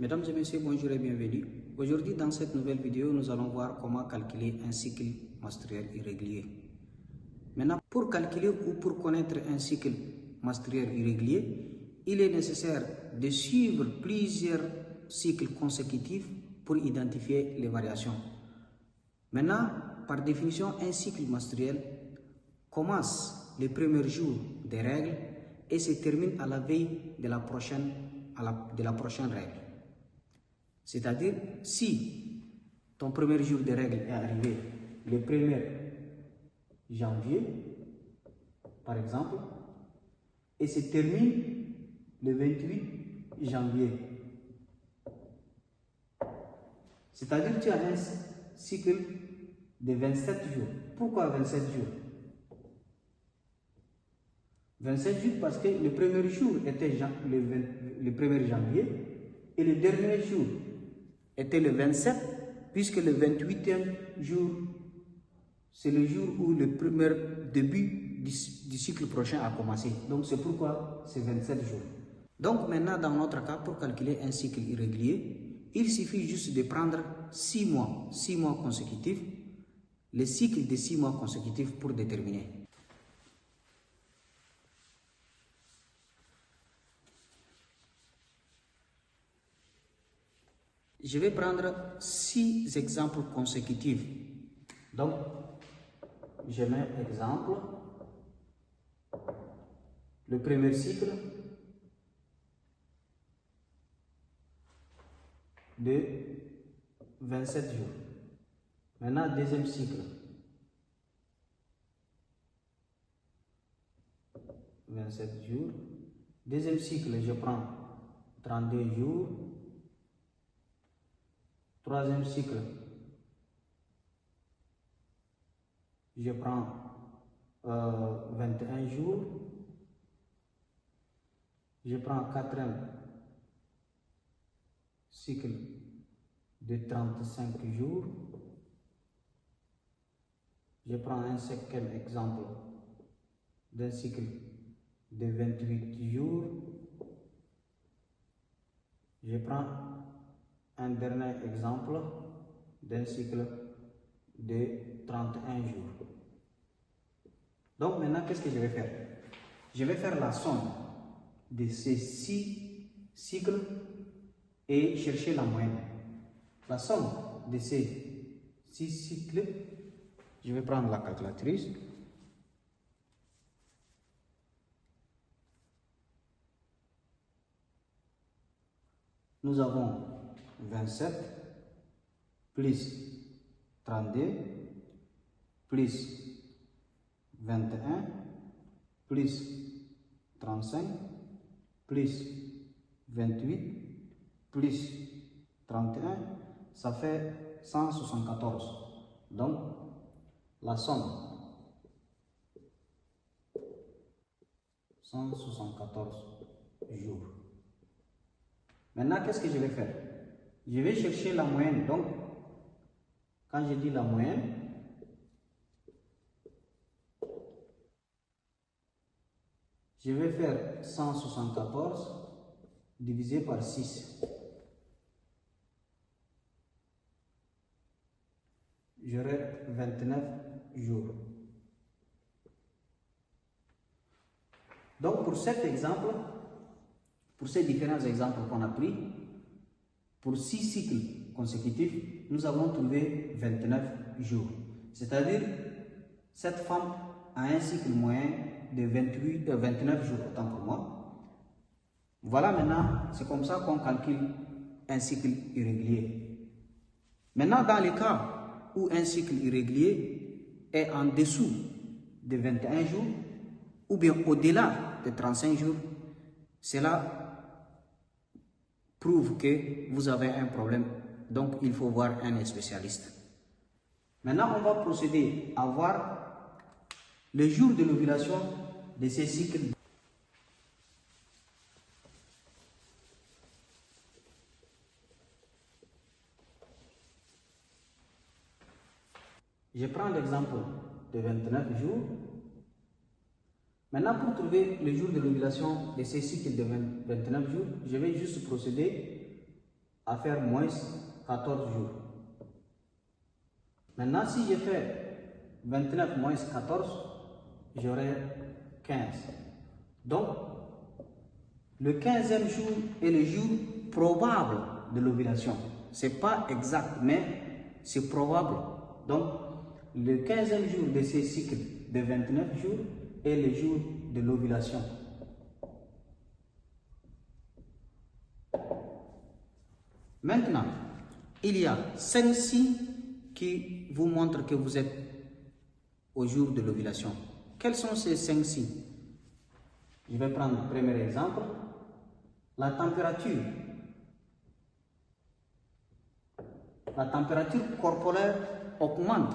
Mesdames et messieurs, bonjour et bienvenue. Aujourd'hui, dans cette nouvelle vidéo, nous allons voir comment calculer un cycle menstruel irrégulier. Maintenant, pour calculer ou pour connaître un cycle menstruel irrégulier, il est nécessaire de suivre plusieurs cycles consécutifs pour identifier les variations. Maintenant, par définition, un cycle menstruel commence le premier jour des règles et se termine à la veille de la prochaine règle. C'est-à-dire, si ton premier jour de règle est arrivé le 1er janvier, par exemple, et se termine le 28 janvier, c'est-à-dire que tu as un cycle de 27 jours. Pourquoi 27 jours? 27 jours parce que le premier jour était le 1er janvier et le dernier jour était le 27, puisque le 28e jour, c'est le jour où le premier début du cycle prochain a commencé. Donc c'est pourquoi c'est 27 jours. Donc maintenant, dans notre cas, pour calculer un cycle irrégulier, il suffit juste de prendre 6 mois consécutifs, le cycle de 6 mois consécutifs pour déterminer. Je vais prendre 6 exemples consécutifs. Donc, je mets exemple. Le premier cycle de 27 jours. Maintenant, deuxième cycle. 27 jours. Deuxième cycle, je prends 32 jours. Troisième cycle, je prends 21 jours. Je prends quatrième cycle de 35 jours. Je prends un cinquième exemple d'un cycle de 28 jours. Je prends un dernier exemple d'un cycle de 31 jours. Donc maintenant, qu'est-ce que je vais faire? Je vais faire la somme de ces 6 cycles et chercher la moyenne. La somme de ces 6 cycles, je vais prendre la calculatrice. Nous avons 27 plus 32 plus 21 plus 35 plus 28 plus 31, ça fait 174. Donc, la somme 174 jours. Maintenant, qu'est-ce que je vais faire? Je vais chercher la moyenne. Donc, quand je dis la moyenne, je vais faire 174 divisé par 6. J'aurai 29 jours. Donc, pour cet exemple, pour ces différents exemples qu'on a pris, pour 6 cycles consécutifs, nous avons trouvé 29 jours. C'est-à-dire, cette femme a un cycle moyen de 29 jours, autant pour moi. Voilà maintenant, c'est comme ça qu'on calcule un cycle irrégulier. Maintenant, dans les cas où un cycle irrégulier est en dessous de 21 jours, ou bien au-delà de 35 jours, cela prouve que vous avez un problème, donc il faut voir un spécialiste. Maintenant, on va procéder à voir le jour de l'ovulation de ces cycles. Je prends l'exemple de 29 jours. Maintenant, pour trouver le jour de l'ovulation de ces cycles de 29 jours, je vais juste procéder à faire moins 14 jours. Maintenant, si je fais 29 moins 14, j'aurai 15. Donc, le 15e jour est le jour probable de l'ovulation. Ce n'est pas exact, mais c'est probable. Donc, le 15e jour de ce cycle de 29 jours est le jour de l'ovulation. Maintenant, il y a 5 signes qui vous montrent que vous êtes au jour de l'ovulation. Quels sont ces 5 signes? Je vais prendre le premier exemple. La température. La température corporelle augmente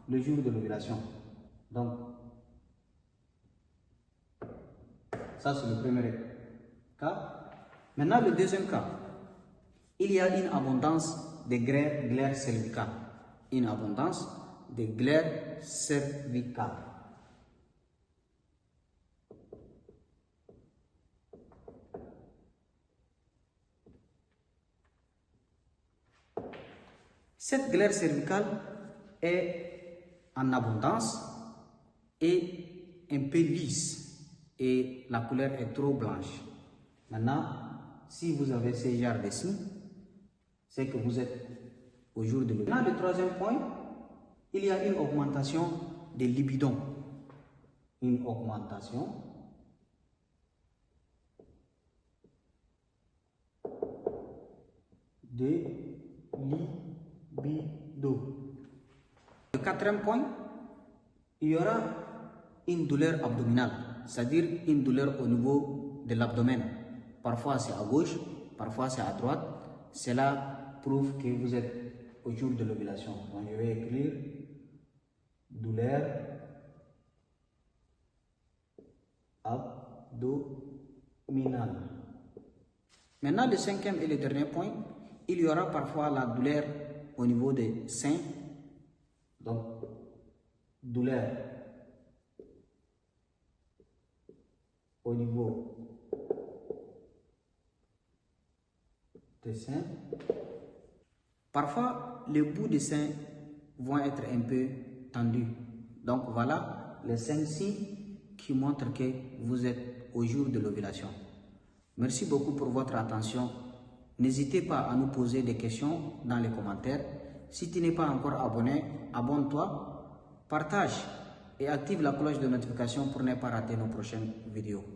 le jour de l'ovulation. Donc, ça c'est le premier cas. Maintenant, le deuxième cas. Il y a une abondance de glaires cervicales. Une abondance de glaires cervicales. Cette glaire cervicale est en abondance et un peu lisse et la couleur est trop blanche. Maintenant, si vous avez ce genre de signes, c'est que vous êtes au jour de l'ovulation. Maintenant, le troisième point, il y a une augmentation des libidons. Une augmentation de libido. Le quatrième point, il y aura une douleur abdominale, c'est-à-dire une douleur au niveau de l'abdomen. Parfois c'est à gauche, parfois c'est à droite. Cela prouve que vous êtes au jour de l'ovulation. Donc je vais écrire douleur abdominale. Maintenant, le cinquième et le dernier point, il y aura parfois la douleur au niveau des seins. Donc, douleur au niveau des seins. Parfois, les bouts des seins vont être un peu tendus. Donc, voilà les 5 signes qui montrent que vous êtes au jour de l'ovulation. Merci beaucoup pour votre attention. N'hésitez pas à nous poser des questions dans les commentaires. Si tu n'es pas encore abonné, abonne-toi, partage et active la cloche de notification pour ne pas rater nos prochaines vidéos.